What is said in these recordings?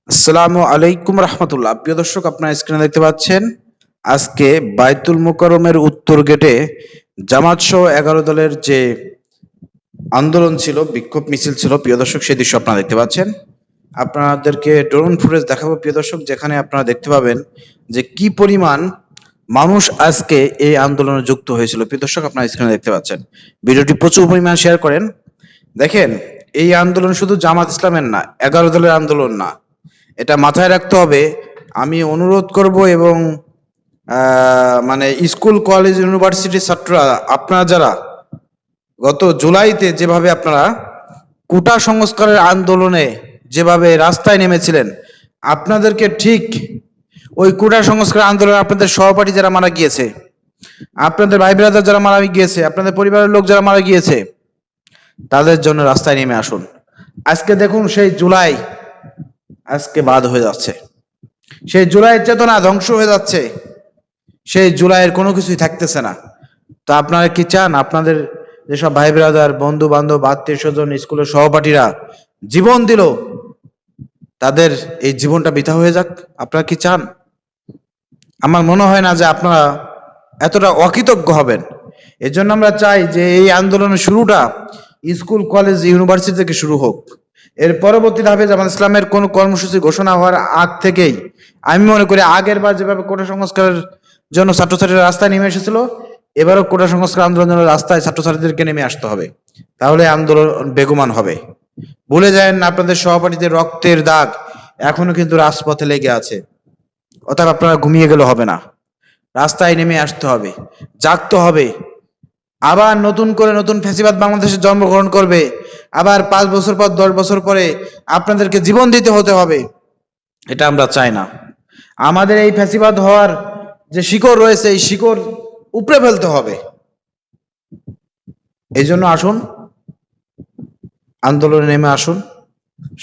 আসসালামু আলাইকুম রহমতুল্লাহ। প্রিয় দর্শক, আপনারা স্ক্রিনে দেখতে পাচ্ছেন আজকে বাইতুল মোকাররমের উত্তর গেটে জামাত সহ 11 দলের যে আন্দোলন ছিল, বিক্ষোভ মিছিল ছিল, প্রিয় দর্শক সেই দৃশ্য আপনারা দেখতে পাচ্ছেন। আপনাদেরকে ড্রোন ফুটেজ দেখাবো প্রিয় দর্শক, যেখানে আপনারা দেখতে পাবেন যে কি পরিমাণ মানুষ আজকে এই আন্দোলনে যুক্ত হয়েছিল। প্রিয় দর্শক, আপনারা স্ক্রিনে দেখতে পাচ্ছেন। ভিডিওটি প্রচুর পরিমাণ শেয়ার করেন। দেখেন, এই আন্দোলন শুধু জামাত ইসলামের না, 11 দলের আন্দোলন না, এটা মাথায় রাখতে হবে। আমি অনুরোধ করব এবং মানে স্কুল কলেজ ইউনিভার্সিটির ছাত্ররা, আপনারা যারা গত জুলাইতে যেভাবে আপনারা কোটা সংস্কারের আন্দোলনে যেভাবে রাস্তায় নেমেছিলেন, আপনাদেরকে ঠিক ওই কোটা সংস্কার আন্দোলনে আপনাদের সহপাঠী যারা মারা গিয়েছে, আপনাদের ভাই ব্রাদার যারা মারা গিয়েছে, আপনাদের পরিবারের লোক যারা মারা গিয়েছে, তাদের জন্য রাস্তায় নেমে আসুন। আজকে দেখুন, সেই জুলাই আজকে বাদ হয়ে যাচ্ছে, সেই জুলাইয়ের চেতনা ধ্বংস হয়ে যাচ্ছে, সেই জুলাইয়ের কোনো কিছুই থাকতেছে না। তো আপনারা কি চান আপনাদের যেসব ভাই ব্রাদার, বন্ধু বান্ধব, আত্মীয় স্বজন, স্কুলের সহপাঠীরা জীবন দিল, তাদের এই জীবনটা বৃথা হয়ে যাক? আপনারা কি চান? আমার মনে হয় না যে আপনারা এতটা অকৃতজ্ঞ হবেন। এজন্য আমরা চাই যে এই আন্দোলনের শুরুটা স্কুল কলেজ ইউনিভার্সিটি থেকে শুরু হোক। এর পরবর্তী ধাপে জামাত ইসলামের কোন কর্মসূচি ঘোষণা হওয়ার আগ থেকেই আমি মনে করি আগের বার যেভাবে কোটা সংস্কারের জন্য ছাত্রছাত্রীরা রাস্তায় নেমে এসেছিল, এবারও কোটা সংস্কার আন্দোলনের জন্য রাস্তায় ছাত্রছাত্রীদেরকে নেমে আসতে হবে। তাহলে আন্দোলন বেগমান হবে। ভুলে যায়েন না, আপনাদের সহপাঠীদের রক্তের দাগ এখনো কিন্তু রাজপথে লেগে আছে। অতএব আপনারা ঘুমিয়ে গেলে হবে না, রাস্তায় নেমে আসতে হবে, জাগতে হবে। আবার নতুন করে নতুন ফ্যাসিবাদ বাংলাদেশে জন্মগ্রহণ করবে। আবার 5 বছর পর, 10 বছর পরে আপনাদেরকে জীবন দিতে হতে হবে। এটা আমরা চাই না। আমাদের এই ফ্যাসিবাদ হওয়ার যে শিকড় রয়েছে, এই শিকড় উপড়ে ফেলতে হবে। এই জন্য আসুন, আন্দোলনে নেমে আসুন।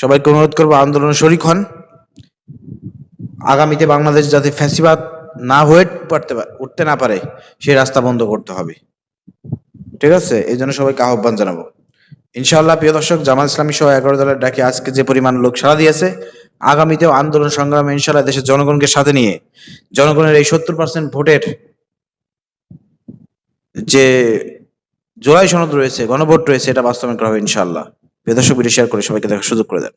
সবাইকে অনুরোধ করবো, আন্দোলনে শরিক হন। আগামীতে বাংলাদেশ যাতে ফ্যাসিবাদ না হয়ে উঠতে না পারে, সেই রাস্তা বন্ধ করতে হবে। ঠিক আছে? এই জন্য সবাইকে আহ্বান জানাবো। ইনশাআল্লাহ প্রিয় দর্শক, জামাত ইসলামী সহ 11 দলের ডাকে আজকে যে পরিমাণ লোক সাড়া দিয়েছে, আগামীতেও আন্দোলন সংগ্রামে ইনশাআল্লাহ দেশের জনগণকে সাথে নিয়ে জনগণের এই 70% ভোটের যে জোড়াই সনদ রয়েছে, গণভোট রয়েছে, এটা বাস্তবায়ন করা হবে ইনশাআল্লাহ। প্রিয় দর্শক, ভিডিও শেয়ার করে সবাইকে দেখার সুযোগ করে দেন।